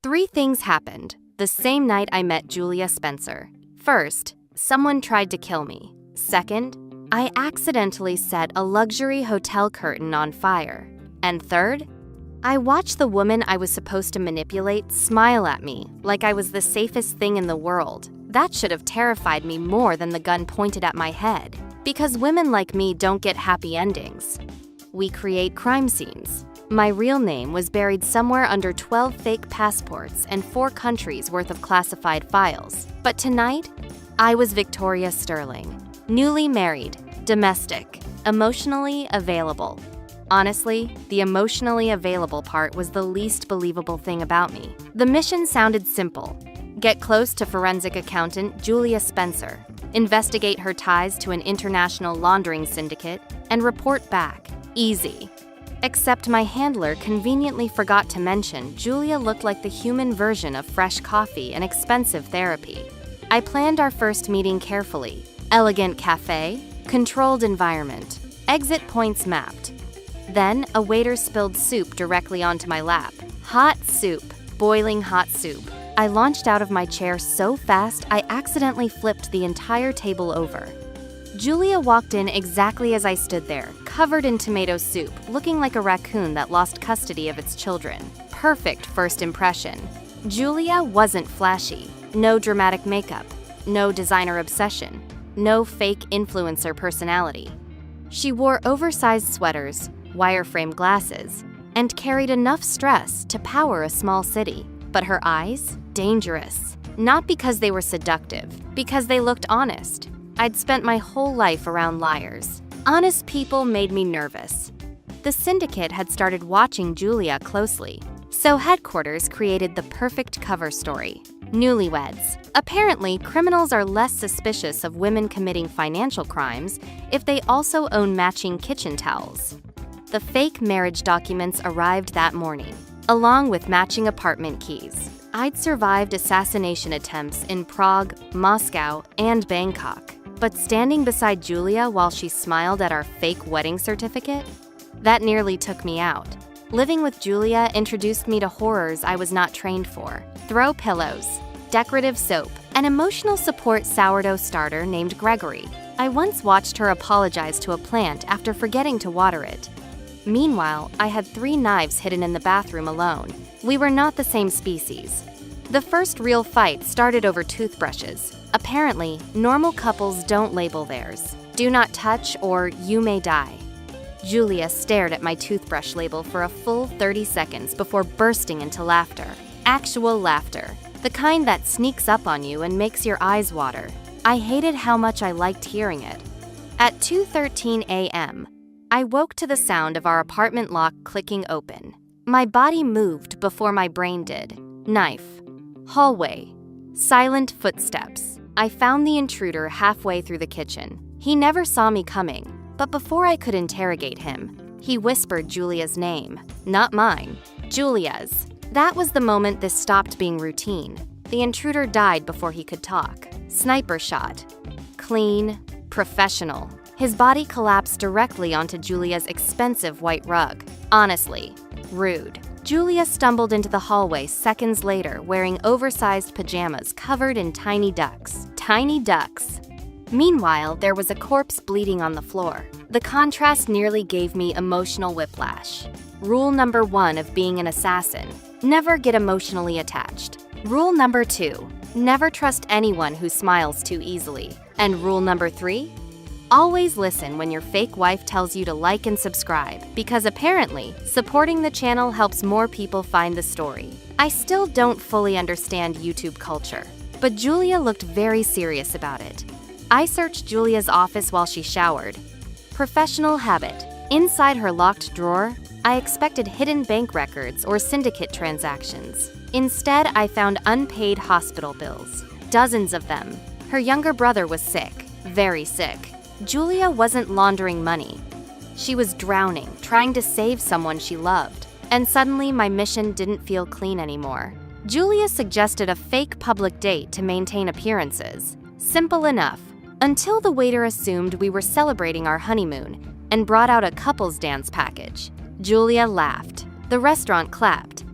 Three things happened the same night I met Julia Spencer. First, someone tried to kill me. Second, I accidentally set a luxury hotel curtain on fire. And third, I watched the woman I was supposed to manipulate smile at me like I was the safest thing in the world. That should have terrified me more than the gun pointed at my head. Because women like me don't get happy endings. We create crime scenes. My real name was buried somewhere under 12 fake passports and 4 countries worth of classified files. But tonight, I was Victoria Sterling. Newly married, domestic, emotionally available. Honestly, the emotionally available part was the least believable thing about me. The mission sounded simple. Get close to forensic accountant Julia Spencer, investigate her ties to an international laundering syndicate, and report back. Easy. Except my handler conveniently forgot to mention Julia looked like the human version of fresh coffee and expensive therapy. I planned our first meeting carefully. Elegant cafe, controlled environment, exit points mapped. Then, a waiter spilled soup directly onto my lap. Hot soup, boiling hot soup. I launched out of my chair so fast, I accidentally flipped the entire table over. Julia walked in exactly as I stood there, covered in tomato soup, looking like a raccoon that lost custody of its children. Perfect first impression. Julia wasn't flashy. No dramatic makeup. No designer obsession. No fake influencer personality. She wore oversized sweaters, wireframe glasses, and carried enough stress to power a small city. But her eyes? Dangerous. Not because they were seductive, because they looked honest. I'd spent my whole life around liars. Honest people made me nervous. The syndicate had started watching Julia closely, so headquarters created the perfect cover story. Newlyweds. Apparently, criminals are less suspicious of women committing financial crimes if they also own matching kitchen towels. The fake marriage documents arrived that morning, along with matching apartment keys. I'd survived assassination attempts in Prague, Moscow, and Bangkok. But standing beside Julia while she smiled at our fake wedding certificate? That nearly took me out. Living with Julia introduced me to horrors I was not trained for. Throw pillows, decorative soap, an emotional support sourdough starter named Gregory. I once watched her apologize to a plant after forgetting to water it. Meanwhile, I had 3 knives hidden in the bathroom alone. We were not the same species. The first real fight started over toothbrushes. Apparently, normal couples don't label theirs. Do not touch or you may die. Julia stared at my toothbrush label for a full 30 seconds before bursting into laughter. Actual laughter. The kind that sneaks up on you and makes your eyes water. I hated how much I liked hearing it. At 2:13 a.m., I woke to the sound of our apartment lock clicking open. My body moved before my brain did. Knife. Hallway. Silent footsteps. I found the intruder halfway through the kitchen. He never saw me coming, but before I could interrogate him, he whispered Julia's name. Not mine. Julia's. That was the moment this stopped being routine. The intruder died before he could talk. Sniper shot. Clean. Professional. His body collapsed directly onto Julia's expensive white rug. Honestly, rude. Julia stumbled into the hallway seconds later wearing oversized pajamas covered in tiny ducks. Tiny ducks. Meanwhile, there was a corpse bleeding on the floor. The contrast nearly gave me emotional whiplash. Rule number 1 of being an assassin: never get emotionally attached. Rule number 2: never trust anyone who smiles too easily. And rule number 3: always listen when your fake wife tells you to like and subscribe, because apparently, supporting the channel helps more people find the story. I still don't fully understand YouTube culture, but Julia looked very serious about it. I searched Julia's office while she showered. Professional habit. Inside her locked drawer, I expected hidden bank records or syndicate transactions. Instead, I found unpaid hospital bills. Dozens of them. Her younger brother was sick. Very sick. Julia wasn't laundering money. She was drowning, trying to save someone she loved. And suddenly, my mission didn't feel clean anymore. Julia suggested a fake public date to maintain appearances. Simple enough. Until the waiter assumed we were celebrating our honeymoon and brought out a couples dance package. Julia laughed. The restaurant clapped.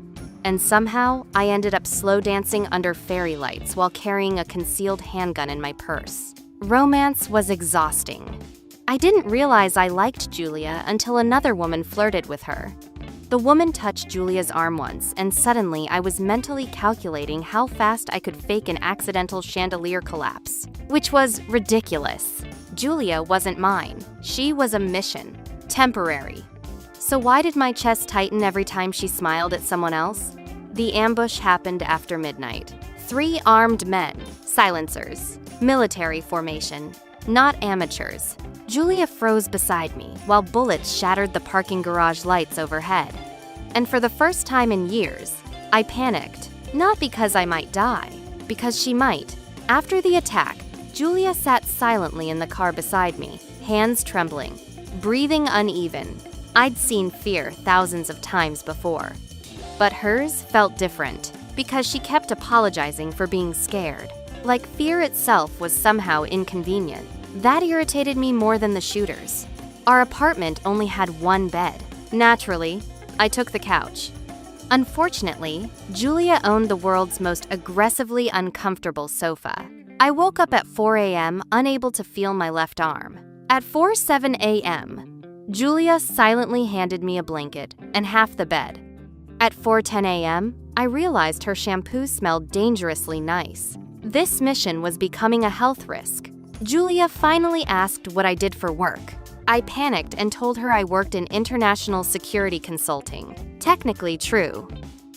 and somehow I ended up slow dancing under fairy lights while carrying a concealed handgun in my purse. Romance was exhausting. I didn't realize I liked Julia until another woman flirted with her. The woman touched Julia's arm once, and suddenly I was mentally calculating how fast I could fake an accidental chandelier collapse, which was ridiculous. Julia wasn't mine. She was a mission. Temporary. So why did my chest tighten every time she smiled at someone else? The ambush happened after midnight. 3 armed men, silencers, military formation, not amateurs. Julia froze beside me while bullets shattered the parking garage lights overhead. And for the first time in years, I panicked. Not because I might die, because she might. After the attack, Julia sat silently in the car beside me, hands trembling, breathing uneven. I'd seen fear thousands of times before. But hers felt different, because she kept apologizing for being scared. Like fear itself was somehow inconvenient. That irritated me more than the shooters. Our apartment only had 1 bed. Naturally, I took the couch. Unfortunately, Julia owned the world's most aggressively uncomfortable sofa. I woke up at 4 a.m. unable to feel my left arm. At 4:07 a.m., Julia silently handed me a blanket and half the bed. At 4:10 a.m., I realized her shampoo smelled dangerously nice. This mission was becoming a health risk. Julia finally asked what I did for work. I panicked and told her I worked in international security consulting. Technically true.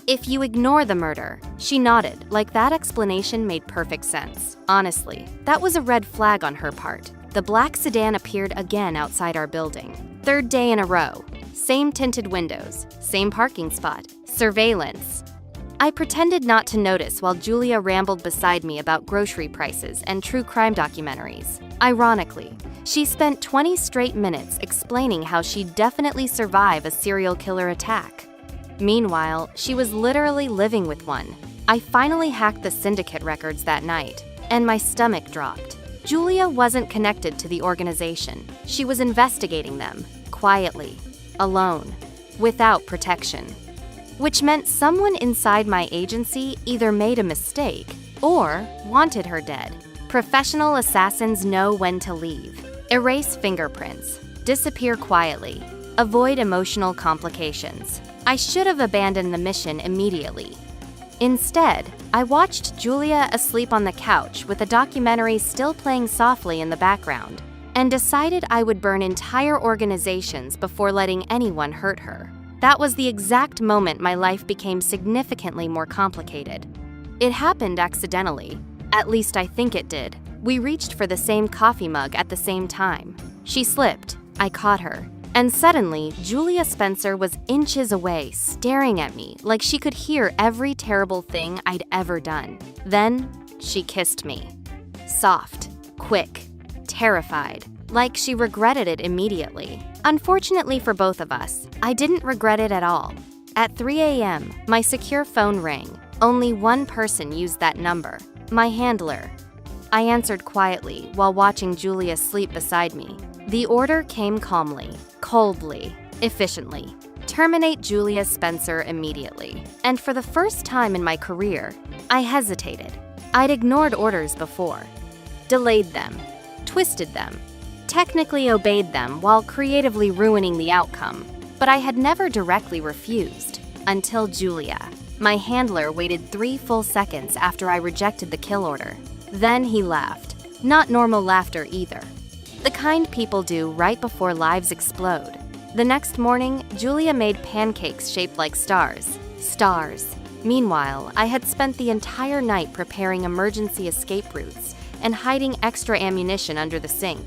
If you ignore the murder, she nodded, like that explanation made perfect sense. Honestly, that was a red flag on her part. The black sedan appeared again outside our building. 3rd day in a row. Same tinted windows, same parking spot, surveillance. I pretended not to notice while Julia rambled beside me about grocery prices and true crime documentaries. Ironically, she spent 20 straight minutes explaining how she'd definitely survive a serial killer attack. Meanwhile, she was literally living with one. I finally hacked the syndicate records that night, and my stomach dropped. Julia wasn't connected to the organization. She was investigating them, quietly, alone, without protection. Which meant someone inside my agency either made a mistake or wanted her dead. Professional assassins know when to leave. Erase fingerprints. Disappear quietly. Avoid emotional complications. I should have abandoned the mission immediately. Instead, I watched Julia asleep on the couch with a documentary still playing softly in the background, and decided I would burn entire organizations before letting anyone hurt her. That was the exact moment my life became significantly more complicated. It happened accidentally. At least I think it did. We reached for the same coffee mug at the same time. She slipped. I caught her. And suddenly, Julia Spencer was inches away, staring at me like she could hear every terrible thing I'd ever done. Then, she kissed me. Soft, quick, terrified, like she regretted it immediately. Unfortunately for both of us, I didn't regret it at all. At 3 a.m., my secure phone rang. Only one person used that number, my handler. I answered quietly while watching Julia sleep beside me. The order came calmly, coldly, efficiently. Terminate Julia Spencer immediately. And for the first time in my career, I hesitated. I'd ignored orders before, delayed them, twisted them, technically obeyed them while creatively ruining the outcome. But I had never directly refused, until Julia. My handler waited 3 full seconds after I rejected the kill order. Then he laughed. Not normal laughter either. The kind people do right before lives explode. The next morning, Julia made pancakes shaped like stars. Stars. Meanwhile, I had spent the entire night preparing emergency escape routes and hiding extra ammunition under the sink.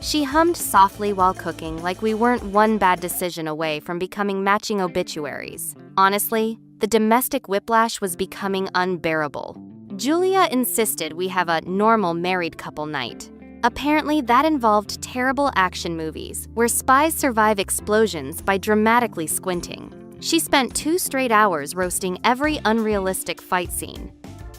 She hummed softly while cooking like we weren't one bad decision away from becoming matching obituaries. Honestly, the domestic whiplash was becoming unbearable. Julia insisted we have a normal married couple night. Apparently, that involved terrible action movies where spies survive explosions by dramatically squinting. She spent 2 straight hours roasting every unrealistic fight scene.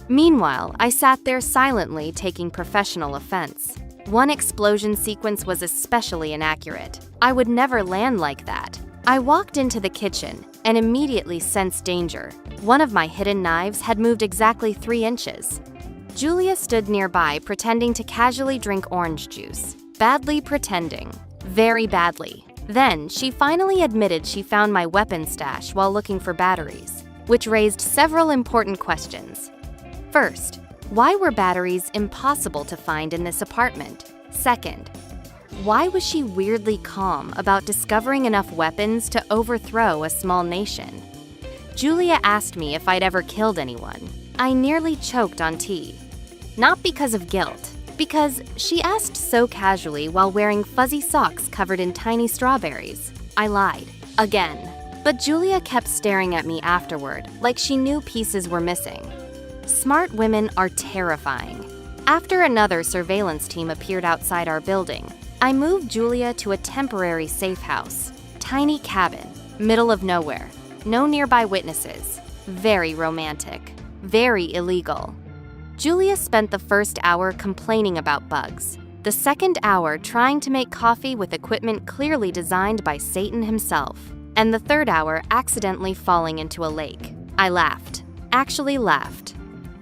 Meanwhile, I sat there silently taking professional offense. One explosion sequence was especially inaccurate. I would never land like that. I walked into the kitchen, and immediately sensed danger. One of my hidden knives had moved exactly 3 inches. Julia stood nearby pretending to casually drink orange juice. Badly pretending. Very badly. Then, she finally admitted she found my weapon stash while looking for batteries, which raised several important questions. First, why were batteries impossible to find in this apartment? Second, why was she weirdly calm about discovering enough weapons to overthrow a small nation? Julia asked me if I'd ever killed anyone. I nearly choked on tea. Not because of guilt, because she asked so casually while wearing fuzzy socks covered in tiny strawberries. I lied. Again. But Julia kept staring at me afterward, like she knew pieces were missing. Smart women are terrifying. After another surveillance team appeared outside our building, I moved Julia to a temporary safe house. Tiny cabin, middle of nowhere. No nearby witnesses. Very romantic. Very illegal. Julia spent the first hour complaining about bugs. The second hour trying to make coffee with equipment clearly designed by Satan himself. And the third hour accidentally falling into a lake. I laughed. Actually laughed.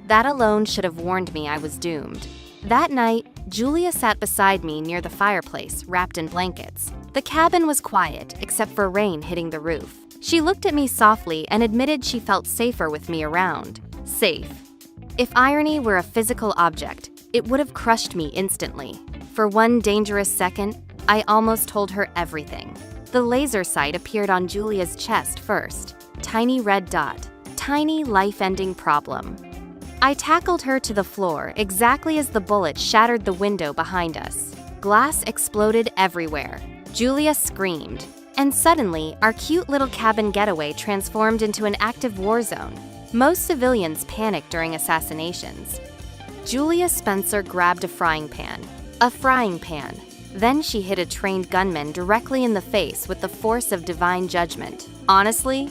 That alone should have warned me I was doomed. That night, Julia sat beside me near the fireplace, wrapped in blankets. The cabin was quiet, except for rain hitting the roof. She looked at me softly and admitted she felt safer with me around. Safe. If irony were a physical object, it would have crushed me instantly. For one dangerous second, I almost told her everything. The laser sight appeared on Julia's chest first. Tiny red dot. Tiny life-ending problem. I tackled her to the floor exactly as the bullet shattered the window behind us. Glass exploded everywhere. Julia screamed. And suddenly, our cute little cabin getaway transformed into an active war zone. Most civilians panic during assassinations. Julia Spencer grabbed a frying pan. A frying pan. Then she hit a trained gunman directly in the face with the force of divine judgment. Honestly,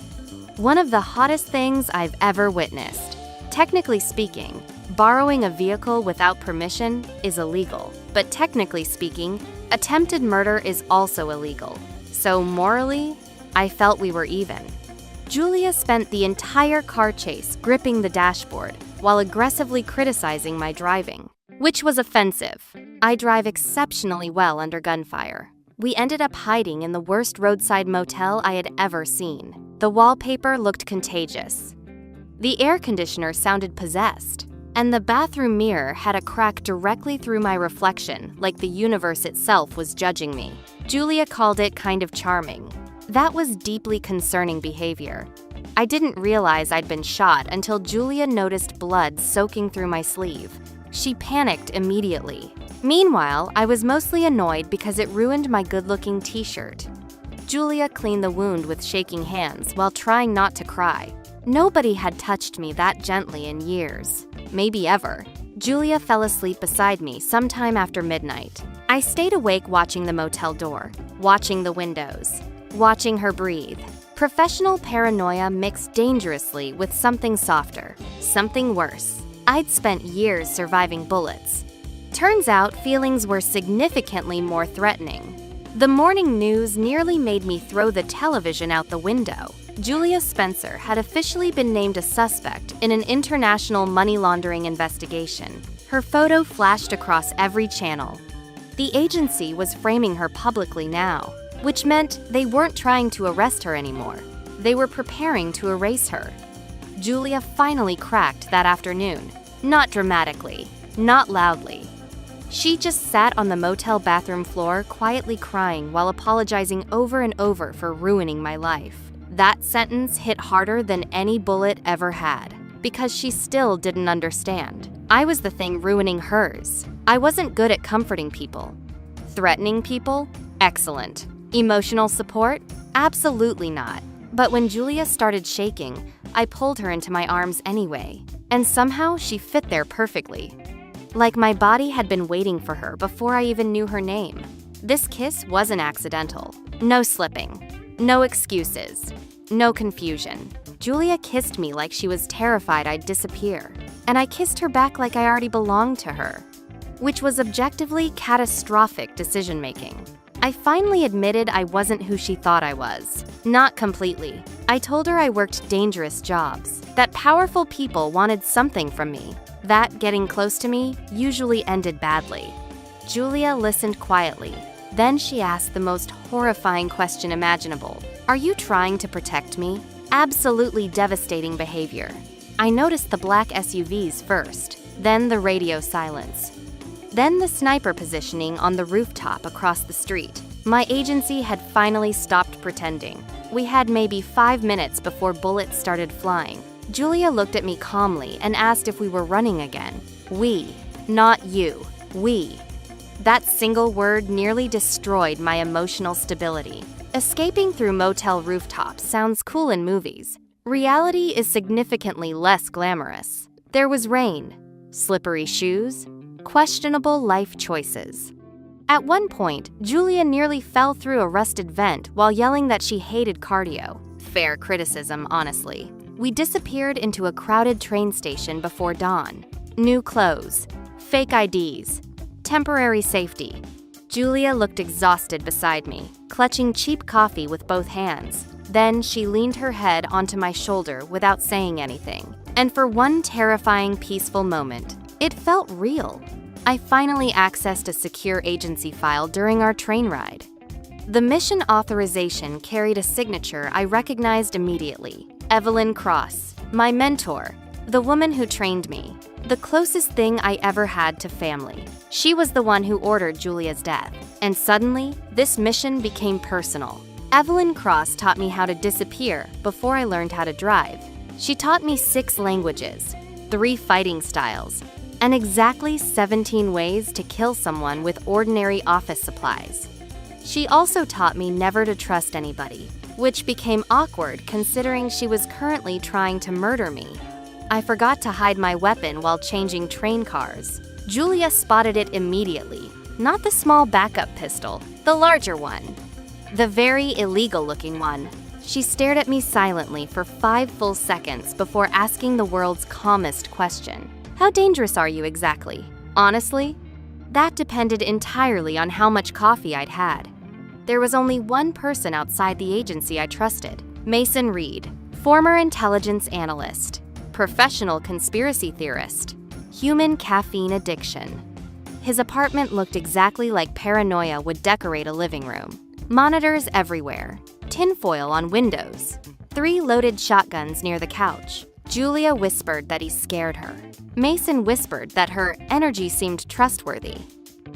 one of the hottest things I've ever witnessed. Technically speaking, borrowing a vehicle without permission is illegal. But technically speaking, attempted murder is also illegal. So morally, I felt we were even. Julia spent the entire car chase gripping the dashboard while aggressively criticizing my driving, which was offensive. I drive exceptionally well under gunfire. We ended up hiding in the worst roadside motel I had ever seen. The wallpaper looked contagious. The air conditioner sounded possessed, and the bathroom mirror had a crack directly through my reflection, like the universe itself was judging me. Julia called it kind of charming. That was deeply concerning behavior. I didn't realize I'd been shot until Julia noticed blood soaking through my sleeve. She panicked immediately. Meanwhile, I was mostly annoyed because it ruined my good-looking t-shirt. Julia cleaned the wound with shaking hands while trying not to cry. Nobody had touched me that gently in years. Maybe ever. Julia fell asleep beside me sometime after midnight. I stayed awake watching the motel door, watching the windows, watching her breathe. Professional paranoia mixed dangerously with something softer, something worse. I'd spent years surviving bullets. Turns out feelings were significantly more threatening. The morning news nearly made me throw the television out the window. Julia Spencer had officially been named a suspect in an international money laundering investigation. Her photo flashed across every channel. The agency was framing her publicly now, which meant they weren't trying to arrest her anymore. They were preparing to erase her. Julia finally cracked that afternoon. Not dramatically, not loudly. She just sat on the motel bathroom floor quietly crying while apologizing over and over for ruining my life. That sentence hit harder than any bullet ever had, because she still didn't understand. I was the thing ruining hers. I wasn't good at comforting people. Threatening people? Excellent. Emotional support? Absolutely not. But when Julia started shaking, I pulled her into my arms anyway, and somehow she fit there perfectly. Like my body had been waiting for her before I even knew her name. This kiss wasn't accidental. No slipping. No excuses. No confusion. Julia kissed me like she was terrified I'd disappear, and I kissed her back like I already belonged to her, which was objectively catastrophic decision-making. I finally admitted I wasn't who she thought I was. Not completely. I told her I worked dangerous jobs, that powerful people wanted something from me, that getting close to me usually ended badly. Julia listened quietly. Then she asked the most horrifying question imaginable. Are you trying to protect me? Absolutely devastating behavior. I noticed the black SUVs first, then the radio silence. Then the sniper positioning on the rooftop across the street. My agency had finally stopped pretending. We had maybe 5 minutes before bullets started flying. Julia looked at me calmly and asked if we were running again. We, not you, we. That single word nearly destroyed my emotional stability. Escaping through motel rooftops sounds cool in movies. Reality is significantly less glamorous. There was rain, slippery shoes, questionable life choices. At one point, Julia nearly fell through a rusted vent while yelling that she hated cardio. Fair criticism, honestly. We disappeared into a crowded train station before dawn. New clothes, fake IDs, temporary safety. Julia looked exhausted beside me, clutching cheap coffee with both hands. Then she leaned her head onto my shoulder without saying anything. And for one terrifying, peaceful moment, it felt real. I finally accessed a secure agency file during our train ride. The mission authorization carried a signature I recognized immediately. Evelyn Cross, my mentor, the woman who trained me, the closest thing I ever had to family. She was the one who ordered Julia's death. And suddenly, this mission became personal. Evelyn Cross taught me how to disappear before I learned how to drive. She taught me 6 languages, 3 fighting styles, and exactly 17 ways to kill someone with ordinary office supplies. She also taught me never to trust anybody, which became awkward considering she was currently trying to murder me. I forgot to hide my weapon while changing train cars. Julia spotted it immediately, not the small backup pistol, the larger one. The very illegal-looking one. She stared at me silently for 5 full seconds before asking the world's calmest question. How dangerous are you exactly? Honestly, that depended entirely on how much coffee I'd had. There was only one person outside the agency I trusted, Mason Reed, former intelligence analyst, professional conspiracy theorist, human caffeine addiction. His apartment looked exactly like paranoia would decorate a living room. Monitors everywhere, tinfoil on windows, 3 loaded shotguns near the couch. Julia whispered that he scared her. Mason whispered that her energy seemed trustworthy.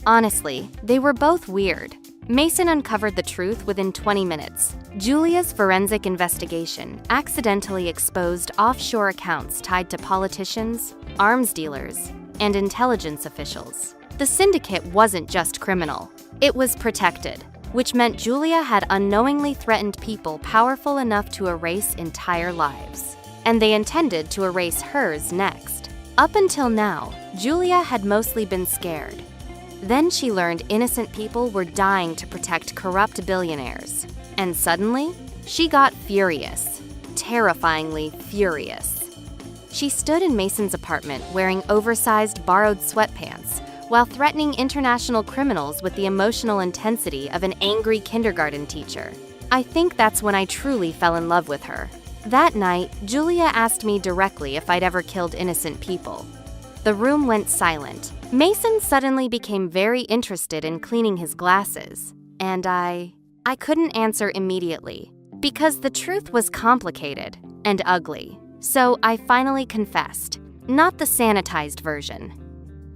Honestly, they were both weird. Mason uncovered the truth within 20 minutes. Julia's forensic investigation accidentally exposed offshore accounts tied to politicians, arms dealers, and intelligence officials. The syndicate wasn't just criminal, it was protected, which meant Julia had unknowingly threatened people powerful enough to erase entire lives. And they intended to erase hers next. Up until now, Julia had mostly been scared. Then she learned innocent people were dying to protect corrupt billionaires. And suddenly, she got furious. Terrifyingly furious. She stood in Mason's apartment wearing oversized borrowed sweatpants while threatening international criminals with the emotional intensity of an angry kindergarten teacher. I think that's when I truly fell in love with her. That night, Julia asked me directly if I'd ever killed innocent people. The room went silent. Mason suddenly became very interested in cleaning his glasses, and I couldn't answer immediately, because the truth was complicated and ugly. So I finally confessed. Not the sanitized version.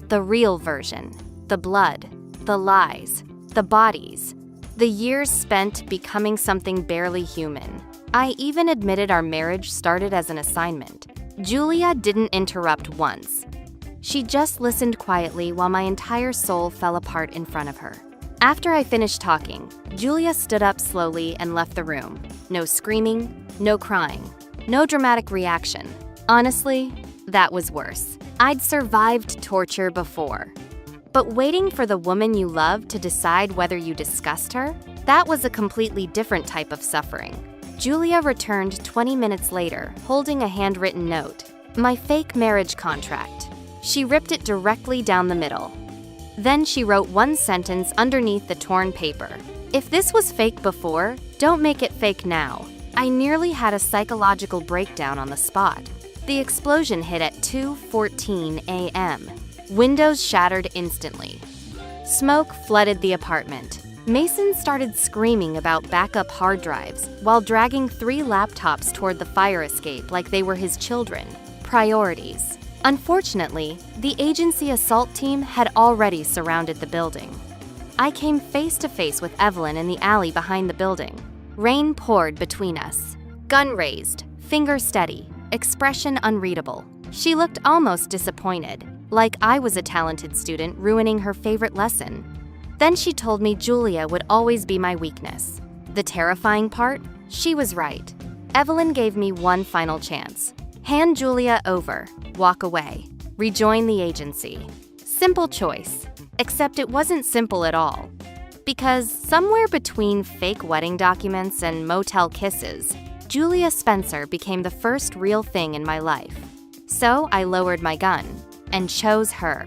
The real version. The blood, the lies, the bodies, the years spent becoming something barely human. I even admitted our marriage started as an assignment. Julia didn't interrupt once. She just listened quietly while my entire soul fell apart in front of her. After I finished talking, Julia stood up slowly and left the room. No screaming, no crying, no dramatic reaction. Honestly, that was worse. I'd survived torture before. But waiting for the woman you love to decide whether you disgust her, that was a completely different type of suffering. Julia returned 20 minutes later, holding a handwritten note. My fake marriage contract. She ripped it directly down the middle. Then she wrote one sentence underneath the torn paper. If this was fake before, don't make it fake now. I nearly had a psychological breakdown on the spot. The explosion hit at 2:14 a.m. Windows shattered instantly. Smoke flooded the apartment. Mason started screaming about backup hard drives while dragging 3 laptops toward the fire escape like they were his children. Priorities. Unfortunately, the agency assault team had already surrounded the building. I came face to face with Evelyn in the alley behind the building. Rain poured between us. Gun raised, finger steady, expression unreadable. She looked almost disappointed, like I was a talented student ruining her favorite lesson. Then she told me Julia would always be my weakness. The terrifying part? She was right. Evelyn gave me one final chance. Hand Julia over, walk away, rejoin the agency. Simple choice, except it wasn't simple at all. Because somewhere between fake wedding documents and motel kisses, Julia Spencer became the first real thing in my life. So I lowered my gun and chose her.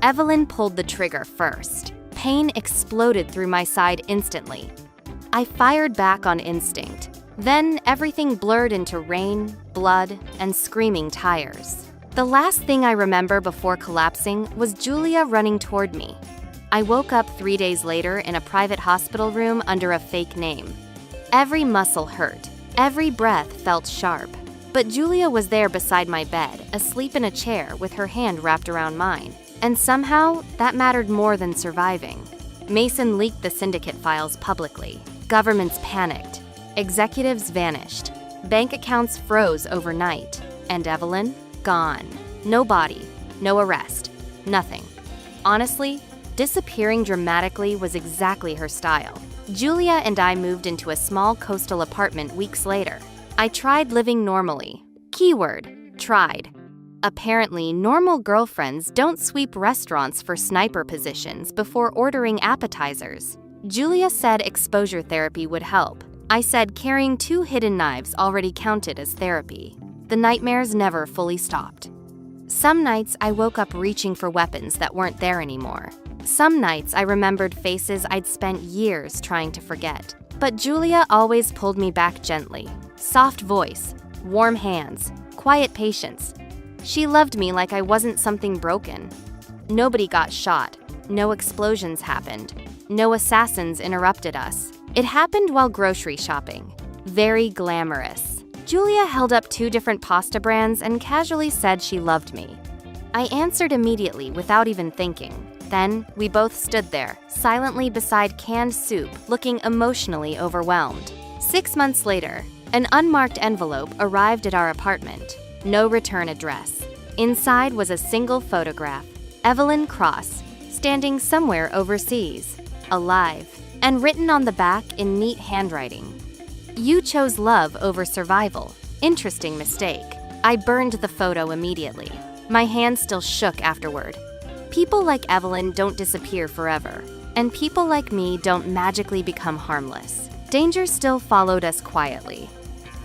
Evelyn pulled the trigger first. Pain exploded through my side instantly. I fired back on instinct. Then everything blurred into rain, blood, and screaming tires. The last thing I remember before collapsing was Julia running toward me. I woke up 3 days later in a private hospital room under a fake name. Every muscle hurt. Every breath felt sharp. But Julia was there beside my bed, asleep in a chair with her hand wrapped around mine. And somehow, that mattered more than surviving. Mason leaked the syndicate files publicly. Governments panicked. Executives vanished. Bank accounts froze overnight. And Evelyn? Gone. No body. No arrest. Nothing. Honestly, disappearing dramatically was exactly her style. Julia and I moved into a small coastal apartment weeks later. I tried living normally. Keyword, tried. Apparently, normal girlfriends don't sweep restaurants for sniper positions before ordering appetizers. Julia said exposure therapy would help. I said carrying 2 hidden knives already counted as therapy. The nightmares never fully stopped. Some nights I woke up reaching for weapons that weren't there anymore. Some nights I remembered faces I'd spent years trying to forget. But Julia always pulled me back gently. Soft voice, warm hands, quiet patience. She loved me like I wasn't something broken. Nobody got shot. No explosions happened. No assassins interrupted us. It happened while grocery shopping. Very glamorous. Julia held up 2 different pasta brands and casually said she loved me. I answered immediately without even thinking. Then, we both stood there, silently beside canned soup, looking emotionally overwhelmed. 6 months later, an unmarked envelope arrived at our apartment. No return address. Inside was a single photograph. Evelyn Cross, standing somewhere overseas, alive, and written on the back in neat handwriting. You chose love over survival. Interesting mistake. I burned the photo immediately. My hand still shook afterward. People like Evelyn don't disappear forever, and people like me don't magically become harmless. Danger still followed us quietly.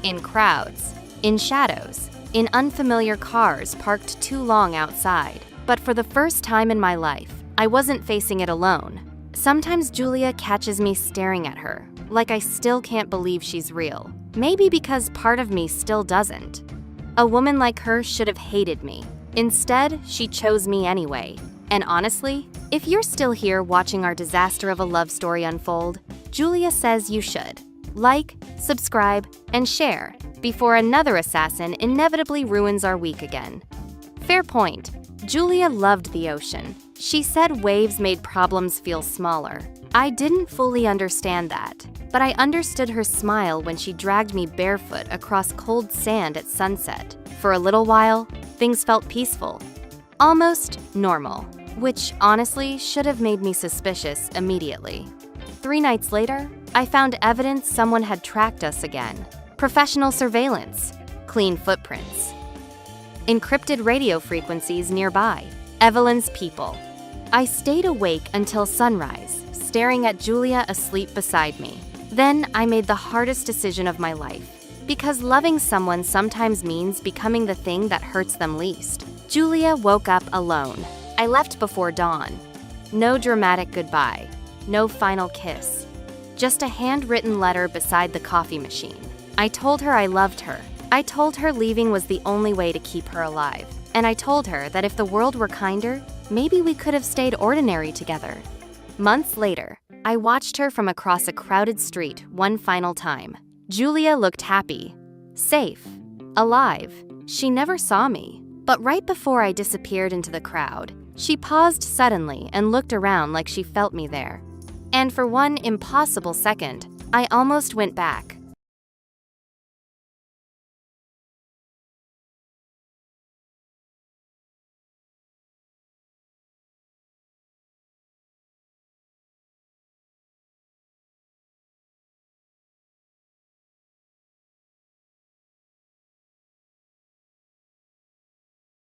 In crowds, in shadows, in unfamiliar cars parked too long outside. But for the first time in my life, I wasn't facing it alone. Sometimes Julia catches me staring at her, like I still can't believe she's real. Maybe because part of me still doesn't. A woman like her should have hated me. Instead, she chose me anyway. And honestly, if you're still here watching our disaster of a love story unfold, Julia says you should. Like, subscribe, and share before another assassin inevitably ruins our week again. Fair point. Julia loved the ocean. She said waves made problems feel smaller. I didn't fully understand that, but I understood her smile when she dragged me barefoot across cold sand at sunset. For a little while, things felt peaceful. Almost normal, which honestly should have made me suspicious immediately. 3 nights later, I found evidence someone had tracked us again. Professional surveillance, clean footprints, encrypted radio frequencies nearby, Evelyn's people. I stayed awake until sunrise, staring at Julia asleep beside me. Then I made the hardest decision of my life, because loving someone sometimes means becoming the thing that hurts them least. Julia woke up alone. I left before dawn. No dramatic goodbye, no final kiss. just a handwritten letter beside the coffee machine. I told her I loved her. I told her leaving was the only way to keep her alive. And I told her that if the world were kinder, maybe we could have stayed ordinary together. Months later, I watched her from across a crowded street one final time. Julia looked happy, safe, alive. She never saw me. But right before I disappeared into the crowd, she paused suddenly and looked around like she felt me there. And for one impossible second, I almost went back.